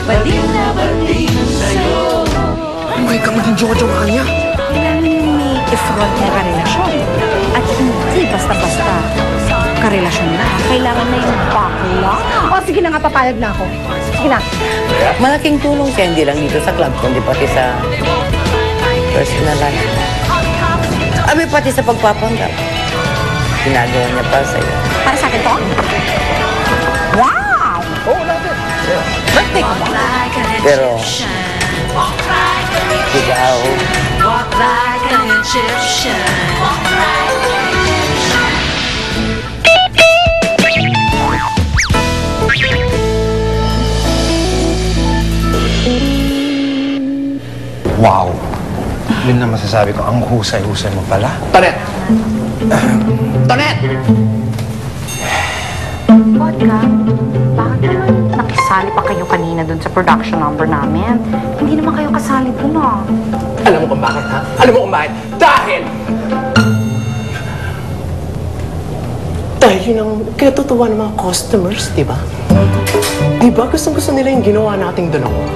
bading sa'yo. Huwag ka maging jowa-jowa niya. Kailangan may ifront na karelasyon. At hindi basta-basta karelasyon na. Kailangan na yung bakla. O, sige na nga, papayag na ako. Sige na. Malaking tulong siya, hindi lang dito sa club, kundi pati sa personal life. Abi, pati sa pagpapanggap. Ginagawa niya para sa'yo. Para sa akin to? Wow! Oo, natin. Birthday ko ba? Pero, ikaw, Walk like an Egyptian. Walk like an Egyptian. Wow. Yun na masasabi ko, ang husay-husay mo pala. Tonet! Tonet! Vodka, bakit naman nakisali pa kayo kanina dun sa production number namin? Hindi naman kayo kasali dun, ah. Alam mo kung bakit, ha? Alam mo kung bakit? Dahil yun ang kinatutuwa ng mga customers, di ba? Di ba? Gustong-gusto nila yung ginawa nating dalawa.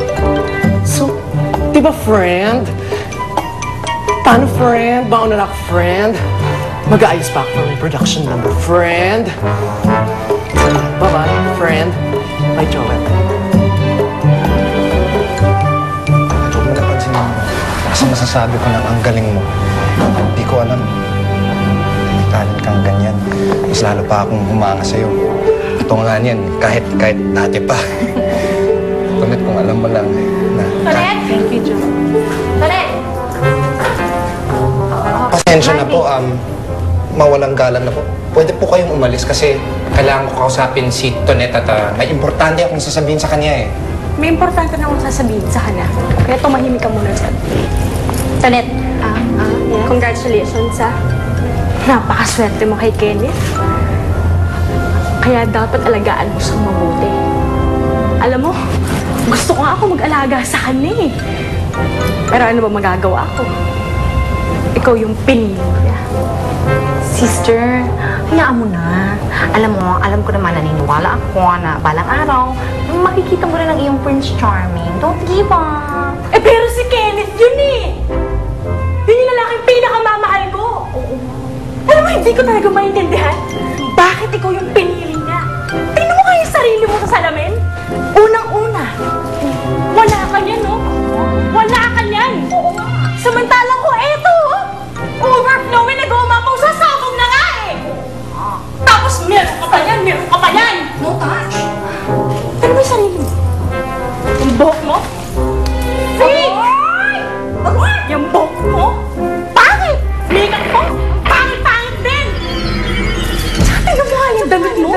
So, di ba, friend? Paano, friend? Baon na lang, friend? Mag-aayos pa ako ng production number, friend. Sige, bye-bye, friend. Bye, Joel. Huwag mo napansin mo. Kasi masasabi ko na ang galing mo. Hindi ko alam. Talent kang ganyan. Mas lalo pa akong humanga sa'yo. Ito nga niyan, kahit dati pa. Tonet, kung alam mo lang na... Tonet! Thank you, Joe. Tonet! Pasensya na po, mawalang galang na po. Pwede po kayong umalis kasi kailangan ko kausapin si Tonet at may importante akong sasabihin sa kanya eh. May importante na akong sasabihin sa kanya. Kaya tumahimik ka muna dyan. Tonet! Yeah. Congratulations, ha. Napakaswerte mo kay Kenneth. Kaya dapat alagaan mo siyang mabuti. Alam mo, gusto ko nga ako mag-alaga sa kanya eh. Pero ano ba magagawa ko? Ikaw yung pinili niya. Sister, hayaan mo na. Alam ko naman naniniwala ako na balang araw, makikita mo rin ang iyong Prince Charming. Don't give up. Eh pero si Kenneth yun eh! Yun yung lalaking pinakamamahal ko! Alam mo, hindi ko talaga maintindihan. Bakit ikaw yung pinili niya? Tingnan mo kayo yung sarili mo sa salamin. Unang-una, wala ka niyan, no? Wala ka niyan! Samantalang ko, eto, overflowing na gumapang sasabog na nga eh! Tapos meron ka pa yan, meron ka pa yan! No touch! Tingnan mo yung sarili mo. Yung buhok mo? Fake! Yung buhok mo? Pangit! Makeup mo? Pangit-pangit din! Tingnan mo nga yung damit mo?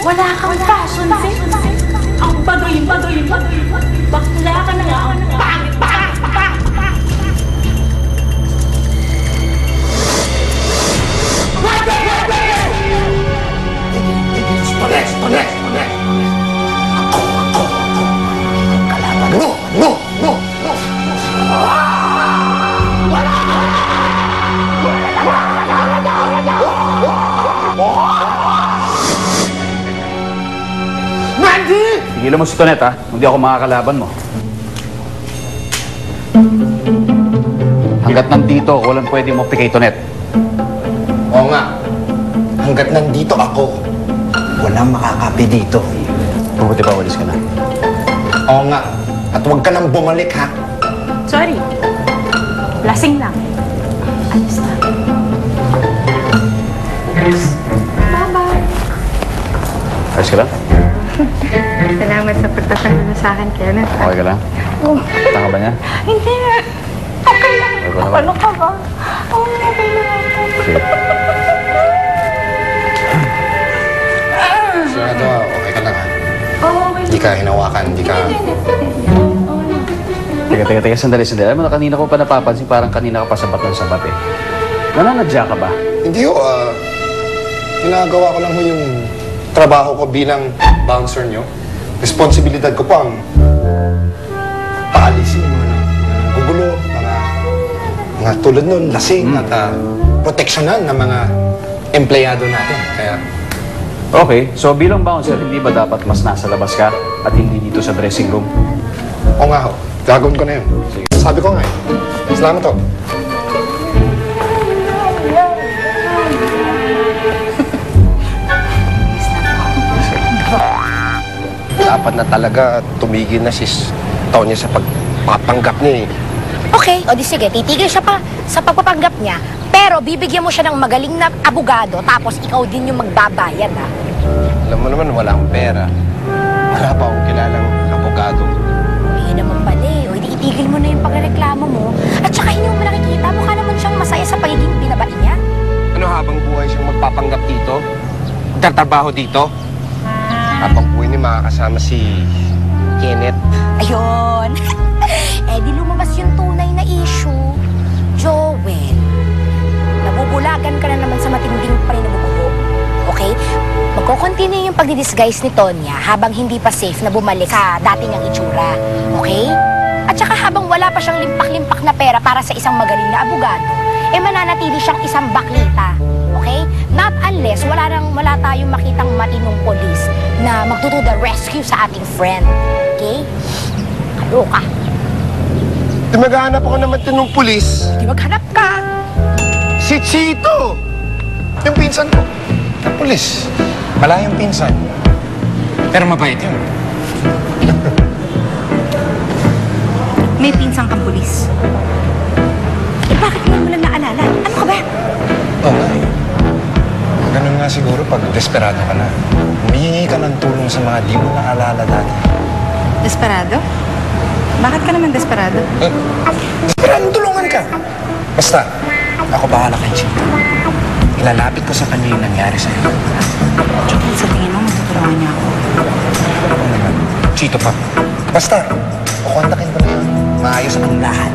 Wala kang fashion sense. Ang baduy. Bakla ka na nga. Pangit! Tonet! Ako! Kalaban mo! No! Mandy! Tigilan mo si Tonet, ha? Hindi ako makakalaban mo. Hanggat nandito, walang pwede mo kay Tonet. Oo nga, hanggat nandito ako, walang makakapi dito. Mabuti ba, walis ka na? Oo nga, at huwag ka nang bumalik ha. Sorry. Lasing lang. Ayos na. Bye-bye. Ayos ka lang? Salamat sa pagtatanggol mo sa akin, Kenneth. Okay ka lang? Oh. Tanga ba niya? Hindi. Okay lang. Okay naman. Ano ka ba? Okay lang. Sige. Sigurado, okay ka lang ha. Okay. Hindi ka hinawakan, hindi ka... Teka, sandali. Alam mo na kanina ko pa napapansin, parang kanina ka pa sabat ng sabat eh. Nananadya ka ba? Hindi ho, ginagawa ko lang ho yung trabaho ko bilang bouncer nyo. Responsibilidad ko po ang paalisin yung mga gugulo, mga tulad nun, lasing at proteksyonan ng mga empleyado natin. Kaya Okay, so bilang bouncer, hindi ba dapat mas nasa labas ka at hindi dito sa dressing room? Oo nga ho. Gagawin ko na yun. Sabi ko nga eh. Salamat ho. Dapat na talaga tumigil na si Tonya sa pagpapanggap niya eh. Okay, o di sige, titigil siya pa sa pagpapanggap niya, pero bibigyan mo siya ng magaling na abogado, tapos ikaw din yung magbabayad, ha? Alam mo naman, wala akong pera. Wala pa akong kilalang abogado. Ayun naman pala eh. O, di itigil mo na yung pagreklamo mo. At saka hindi mo nakikita, mukha naman siyang masaya sa pagiging binabae niya. Ano habang buhay siyang magpapanggap dito? Magtatrabaho dito? Habang buhay niya makakasama si Kenneth. Ayun. Eh, di lumabas yung tunay na issue. Joel, nabubulagan ka na naman sa matinding paninabubuo. Okay? Magko-continue yung pagdidisguise ni Tonya habang hindi pa safe na bumalik sa dati niyang itsura. Okay? At saka habang wala pa siyang limpak-limpak na pera para sa isang magaling na abogado, eh mananatili siyang isang baklita. Okay? Not unless wala tayong makitang matinong polis na magtuto the rescue sa ating friend. Okay? Kaloka. Di maghahanap ako naman tinong pulis. Di maghanap ka. Si Chito! Yung pinsan ko. Ang pulis. Malayong pinsan. Pero mabait yun. May pinsang kang pulis. Eh, bakit mo lang naalala? Ano ka ba? Oo nga eh. Ganun nga siguro pag desperado ka na. Humihingi ka ng tulong sa mga di mo naalala dati. Desperado? Bakit ka naman desperado? Desperado, tulungan ka! Basta, ako bahala kay Chito. Ilalapit ko sa kanya yung nangyari sa'yo. Joel, sa tingin mo, matutulungan niya ako. Ako naman, Chito pa. Basta, kukontakin ko na yun. Maayos ang lahat.